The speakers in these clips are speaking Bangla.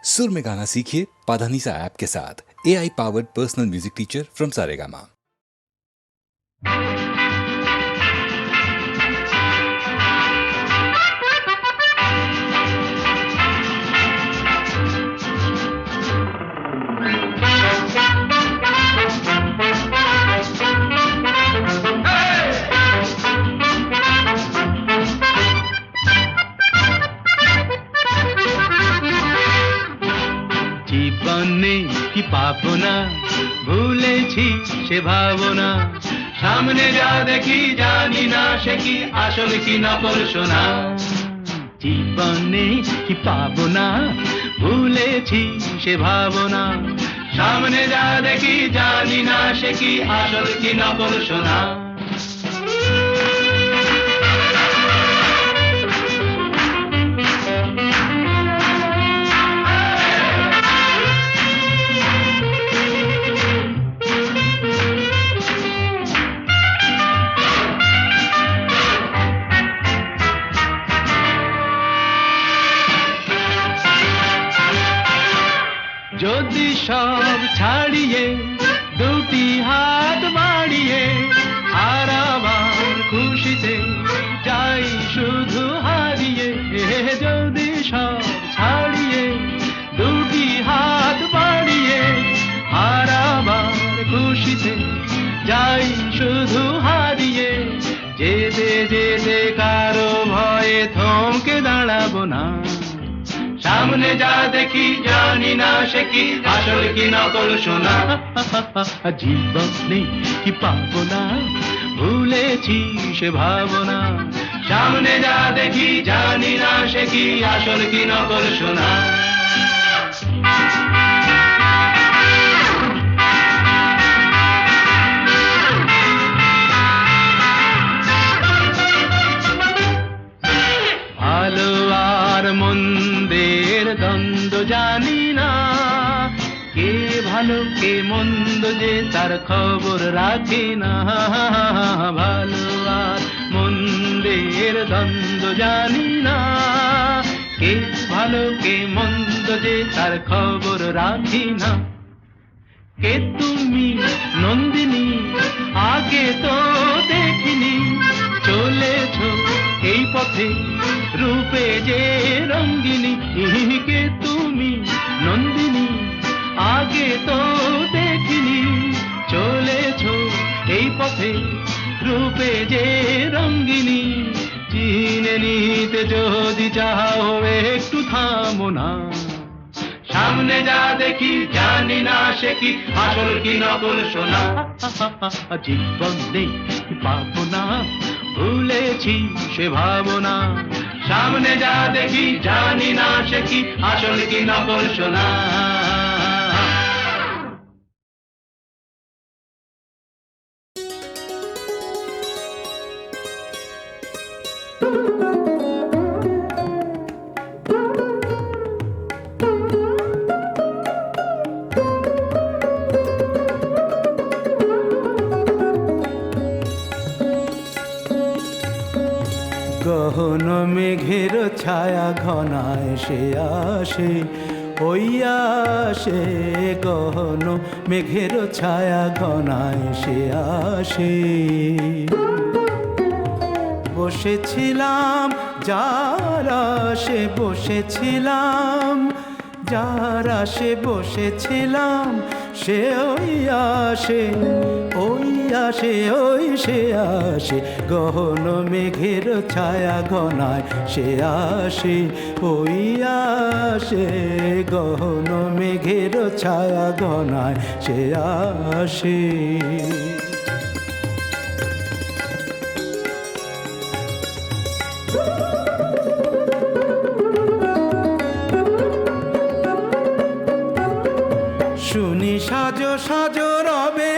सुर में गाना सीखिए पाधानीसा ऐप के साथ। AI powered personal music teacher from Saregama. জীবনে কি পাবো না, ভুলেছি সে ভাবনা। সামনে যা দেখি জানি না সে কি আসল কি নকল সোনা। জীবনে কি পাবো না, ভুলেছি সে ভাবনা। সামনে যা দেখি জানি না সে কি আসল কি নকল সোনা। যদি সব ছাড়িয়ে দুটি হাত বাড়িয়ে আর আবার খুশিতে যাই শুধু হারিয়ে। যদি সব ছাড়িয়ে দুটি হাত বাড়িয়ে আর আবার খুশিতে যাই শুধু হারিয়ে। যেতে যেতে কারো ভয়ে থমকে দাঁড়াবো না। সামনে যা দেখি জানি না সে কি আসল কি নকল সোনা। জীবনে কি পাবো না, ভুলেছি সে ভাবনা। সামনে যা দেখি জানি না সে কি আসল কি নকল সোনা। ভালো আর মন্দের দ্বন্দ্ব জানি না, কে ভালো কে মন্দ যে তার খবর রাখি না। ভালো আর মন্দের দ্বন্দ্ব জানি না, কে ভালো কে মন্দ যে তার খবর রাখি না। কে তুমি নন্দিনী আগে তো দেখিনি, চলেছ এই পথে রূপে যে রঙ্গিনী। কে তুমি নন্দিনী আগে তো দেখিনি, চলেছ এই পথে রূপে যে রঙ্গিনী। চিনে নিতে যদি চাও একটু থামো না। সামনে যা দেখি জানি না সে কি আসল কি নকল সোনা। জীবনে কি পাবো না, ভুলেছি সে ভাবনা। সামনে যা দেখি জানি না সে কি আসল কি নকল সোনা। গহন মেঘের ছায়া ঘনায় সে আসে, ওই আসে। গহন মেঘের ছায়া ঘনায় সে আসে। বসেছিলাম যার আশে বসেছিলাম, যার আশে বসেছিলাম সে ওই আসে, ওই আসে, ওই সে আসে। গহন মেঘের ছায়া ঘনায় সে আসে, ওই আসে। গহন মেঘের ছায়া ঘনায় সে আসে। শুনি সাজো সাজো রবে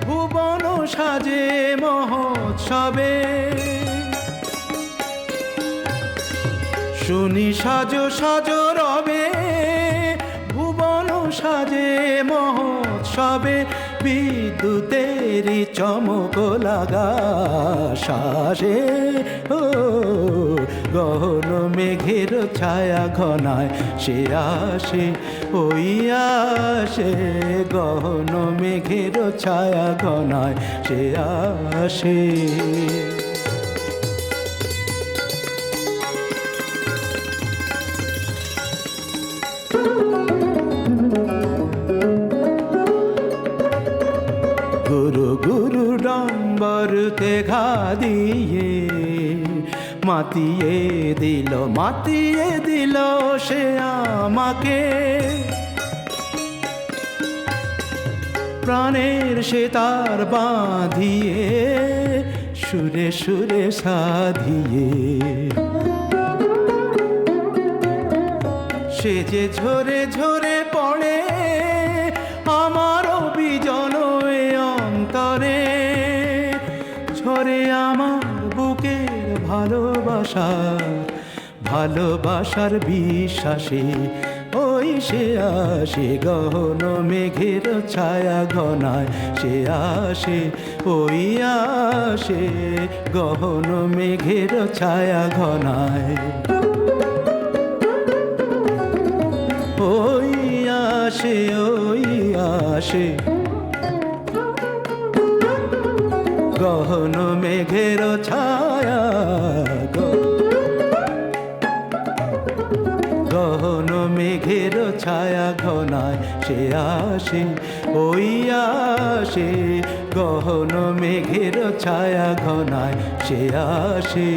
ভুবন সাজে মহোৎসবে। শুনি সাজো সাজো রবে ভুবন সাজে মহোৎসবে। বিদ্যুতেরই চমক লাগা শ্বাসে, ও গহন মেঘের ছায়া ঘনায় সে আসে, ওই আসে, গহন মেঘের ছায়া ঘনায় সে আসে। গুরু গুরু ডম্বরতে ঘা দিয়ে মাতিয়ে দিল সে আমাকে, প্রাণের সে তার বাঁধিয়ে সুরে সুরে সাধিয়ে, সে যে ঝরে ঝরে পড়ে আমার বিজন অন্তরে, ঝরে আমার বুকের ভালোবাসার বিশ্বাসে, ওই সে আসে, গহন মেঘের ছায়া ঘনায় সে আসে, ওই আসে, গহন মেঘের ছায়া ঘনায়, ওই আসে, ওই আসে, গহন মেঘের ছায়া, গহন মেঘের ছায়া ঘনায় সে আসে, ওই আসে, গহন মেঘের ছায়া ঘনায় সে আসে।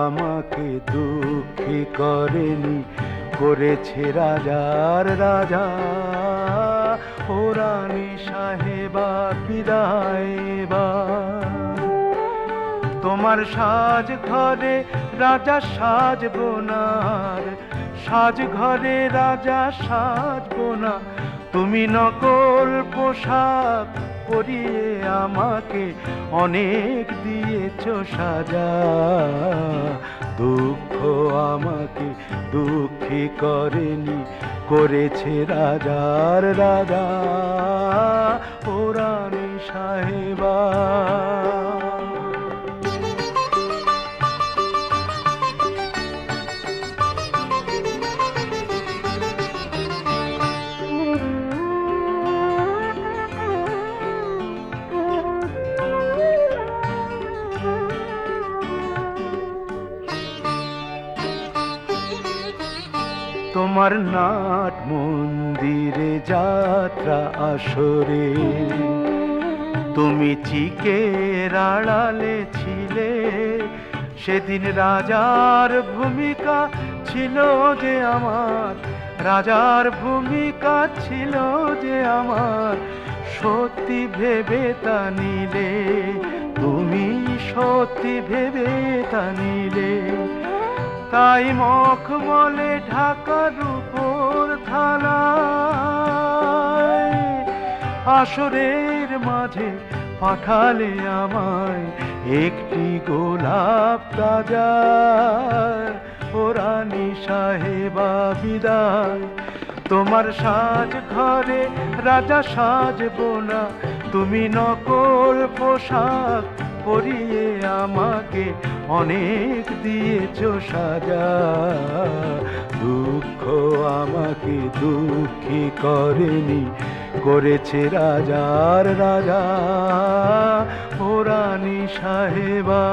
আমাকে দুঃখী করেনি, করেছে রাজার রাজা, ও রানী সাহেবা বিদায় এবার। তোমার সাজ ঘরে রাজা সাজবো না, সাজ ঘরে রাজা সাজবো না, তুমি নকল পোশাক পরিয়ে আমাকে অনেক দিয়েছ সাজা। দুঃখ আমাকে দুঃখী করেনি, করেছে রাজার রাজা, ও রানী সাহেবা। তোমার নাট মন্দিরে যাত্রা আসরে তুমি চিকের আড়ালে ছিলে, সেদিন রাজার ভূমিকা ছিল যে আমার, রাজার ভূমিকা ছিল যে আমার, সত্যি ভেবে তা নিলে, তুমি সত্যি ভেবে তা নিলে, তাই মখমলে ঢাকার উপর থালায় আসরের মাঝে পাঠালে আমায় একটি গোলাপ তাজা। ও রানী সাহেবা বিদায়, তোমার সাজ ঘরে রাজা সাজবো না, তুমি নকল পোশাক পরিয়ে আমাকে অনেক দিয়েছ সাজা। দুঃখ আমাকে দুঃখী করেনি, করেছে রাজার রাজা, ও রানী সাহেবা।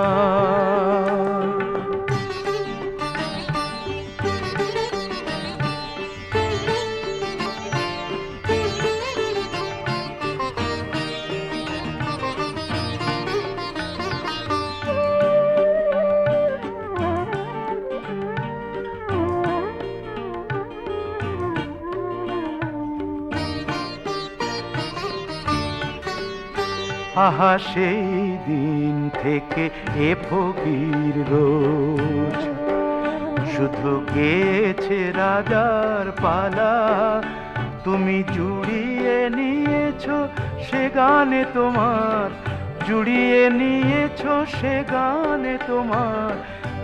আহা সেই দিন থেকে এ ফকির রোজ। শুধু গেছে রাজার পালা, তুমি জুড়িয়ে নিয়েছো সে গানে তোমার, জুড়িয়ে নিয়েছো সে গানে তোমার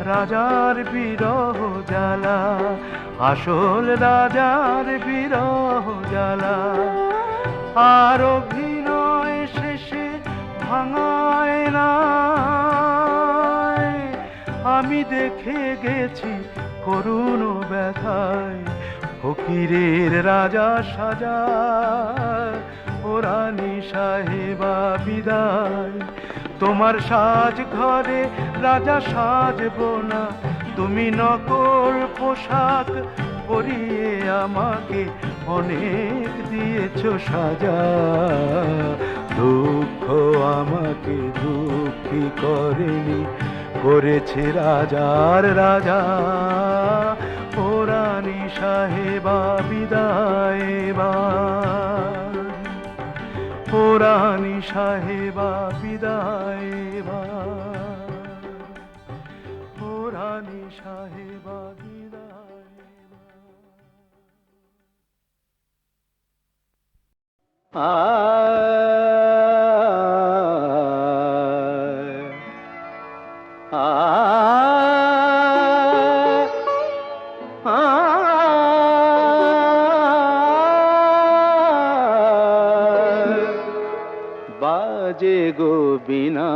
রাজার বিরহ জ্বালা, আসল রাজার বিরহ জ্বালা। আর অভিনয় শেষে ভাঙায় না, আমি দেখে গেছি করুণ ব্যথায় ফকিরের রাজা সাজায়। ও রানী সাহেবা বিদায়, তোমার সাজ ঘরে রাজা সাজবো না, তুমি নকল পোশাক পরিয়ে আমাকে অনেক দিয়েছো সাজা। দুঃখ আমাকে দুঃখী করেনি, করেছে রাজার রাজা। ও রানী সাহেবা বিদায় এবার, ও রানী সাহেবা বিদায় এবার, ও রানী সাহেবা বিদায় বাজে গো বিনা,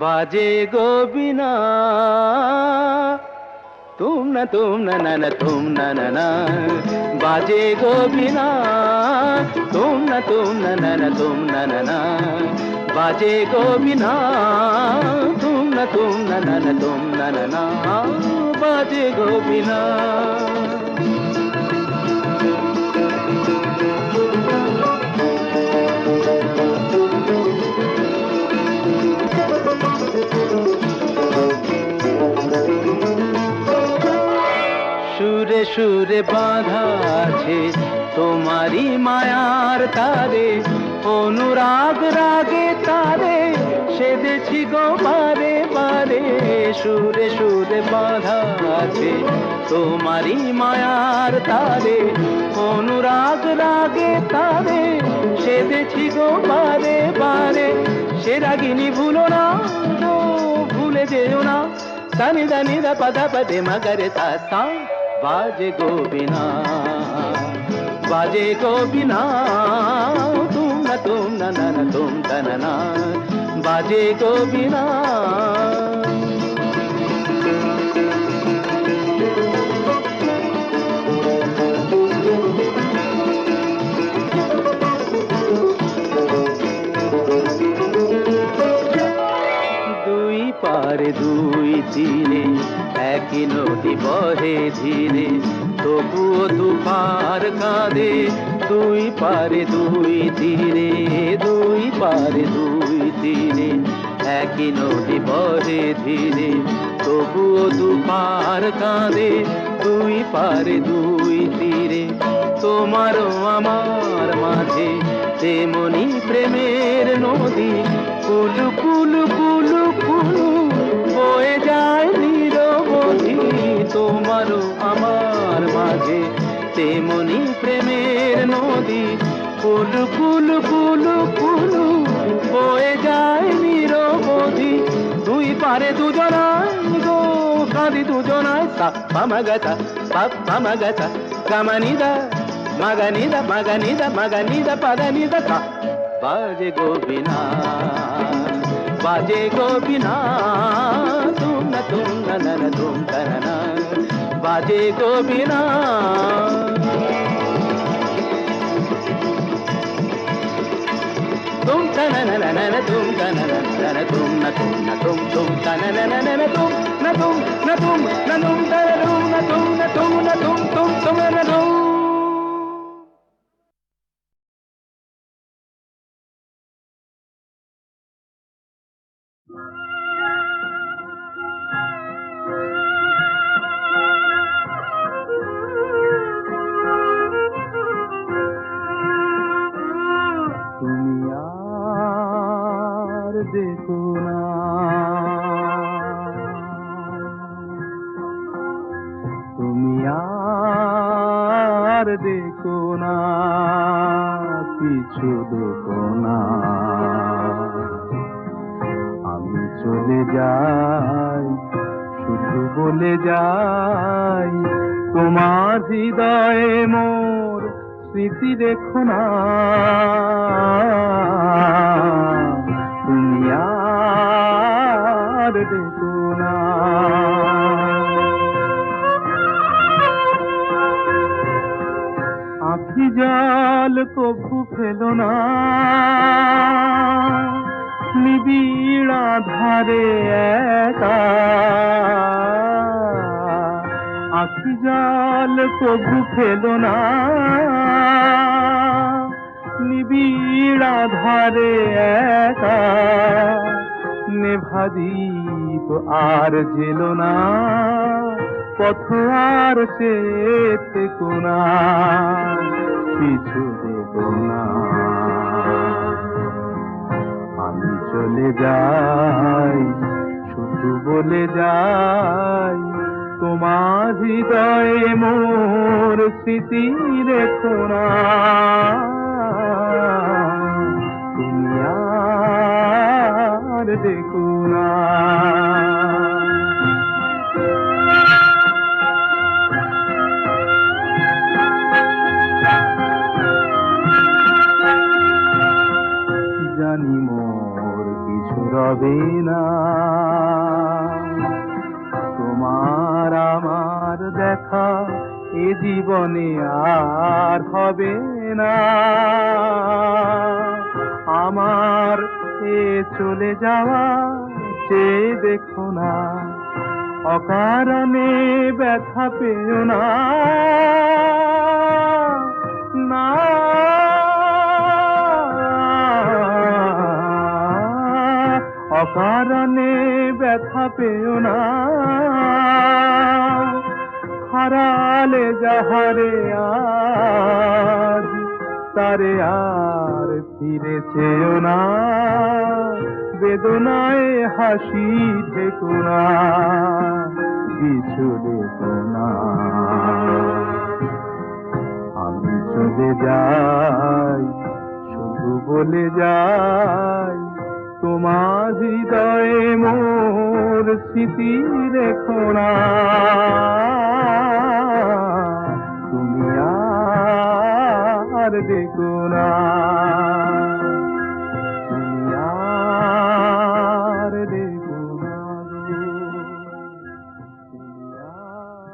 বাজে গো বিনা, तुम न ना ना तुम ना ना, बाजे गो बिना, तुम न ना ना तुम ना ना, बाजे गो बिना, तुम न ना ना तुम ना ना, बाजे गो बिना। সুরে সুরে বাঁধা আছে তোমারি মায়ার তারে, অনুরাগ রাগে তারে সেদেছি গো বারে বারে। সুরে সুরে বাঁধা আছে তোমারি মায়ার তারে, অনুরাগ রাগে তারে সেদেছি গো বারে বারে। সে রাগিনী ভুলো না গো, ভুলে যেও না, দানি দানি দা পদা পদে মগরে তা সা। बाजे गो बिना, बाजे गो बिना, तुम न ना ना तुम ना, बाजे गो बिना। দুই পারে দুই তীরে একই নদী বহে ধীরে, তবুও দুপার কাঁদে। দুই পারে দুই তীরে, দুই পারে দুই তীরে একই নদী বহে ধীরে, তবুও দুপার কাঁদে। দুই পারে দুই তীরে তোমারও আমার মাঝে তেমনি প্রেমের নদী, কুলু কুলু কুলু কুলু বয়ে যায় নিরবধি। তোমারও আমার মাঝে তেমনি প্রেমের নদী, কুলু কুলু কুলু কুলু বয়ে যায় নিরবধি। দুই পারে দুজনায় গো কাঁদি দুজনায়, সা পামাগাতা পামাগাতা গামানিদা মাগানিদা মাগানিদা মাগানিদা পাদানিদা সা। बाजे गो बिना, बाजे गो बिना, तुम न ना ना तुम ना, बाजे गो बिना। तुम ना ना ना ना तुम ना ना ना तुम न ना तुम ना ना ना तुम न तुम ना तुम ना तुम ना तुम ना तुम ना तुम तुम ना तुम। তুমি আর দেখো না, পিছু দেখো না, আমি চলে যাই, শুধু বলে যাই, তোমার হৃদয়ে মোর স্মৃতি রেখো না, তুমি আর দেখো না। আখি জল কভু ফেলো না, নিবিড় আধারে একা, আখি জল কভু ফেলো না, নিবিড় আধারে একা, নেভা দীপ আর জেলো না, পথ আর চেতে কোনা, পিছু দেবো না, আমি চলে যাই, শুধু বলে যাই, তোমার হৃদয়ে মোর স্মৃতি রেখো না, তুমি আর দেখো না। জানি মোর কিছু রবে না, তোমার আমার দেখা এ জীবনে আর হবে না, আমার এ চলে যাওয়া চেয়ে দেখো না, অকারণে ব্যথা পেও না, না অকারণে ব্যথা পেও না, হারালে যাহারে আজ, তারে আর ফিরে চেও না, বেদনায় হাসি থেকো না, পিছু দেখো না, আমি চলে যাই, শুধু বলে যাই, তোমার হৃদয়ে মোর স্মৃতি রেখো না, তুমি আর দেখো না, তুমি আর দেখো না, তুমি আর দেখো না।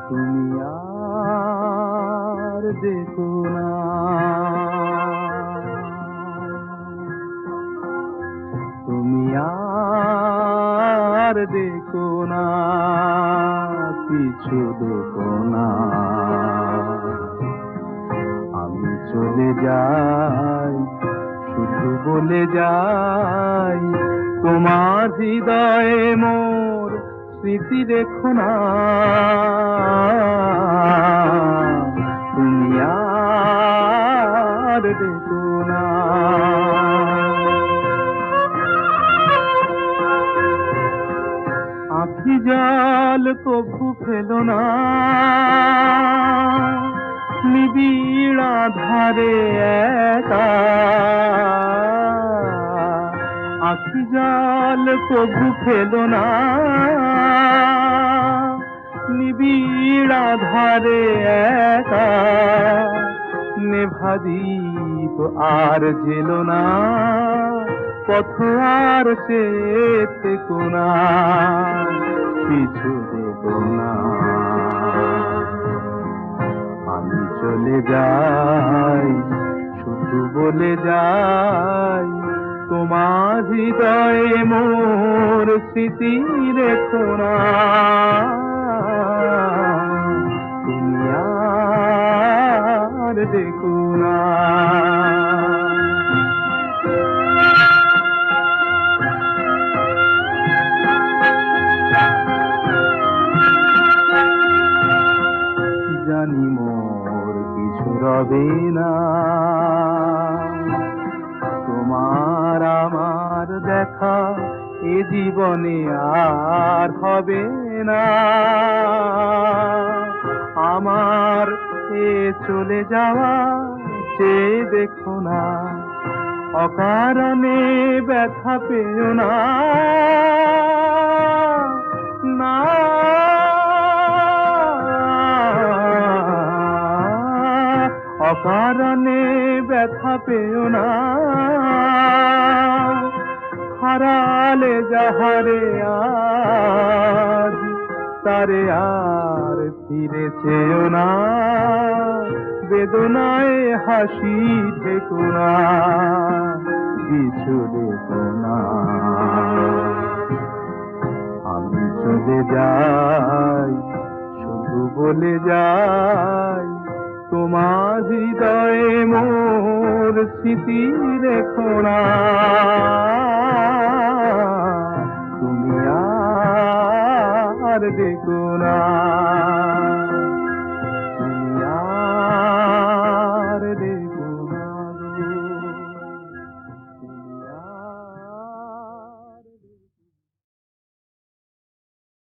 তুমি আর দেখো না, তুমি আর দেখো না, পিছু দেখো না, আমি চলে যাই, শুধু বলে যাই, তোমার হৃদয়ে মোর স্মৃতি রেখো না, তুমি আর দেখো না। আখি জল কভু ফেলো না, নিবিড় আধারে একা, আখি জল কভু ফেলো না, নিবিড় আধারে একা, নেভা দীপ আর জেলো না, পথ আর চেতে কোনা, পিছু দেবো না, আমি চলে যাই, শুধু বলে যাই, তোমার হৃদয়ে মোর স্মৃতি রেখো না, তুমি আর দেখো না। জানি হবে না। তোমার আমার দেখা এ জীবনে আর হবে না। আমার এ চলে যাওয়া চেয়ে দেখো না, অকারণে ব্যথা পেও না। না, অকারণে ব্যথা পেও না। হারালে যাহারে আজ, তারে আর ফিরে চেও না। বেদনায় হাসি থেকো না, পিছু দেখো না। আমি চলে যাই, শুধু বলে যাই, তোমার হৃদয়ে মোর স্মৃতি রেখো না। তুমি আর দেখো না।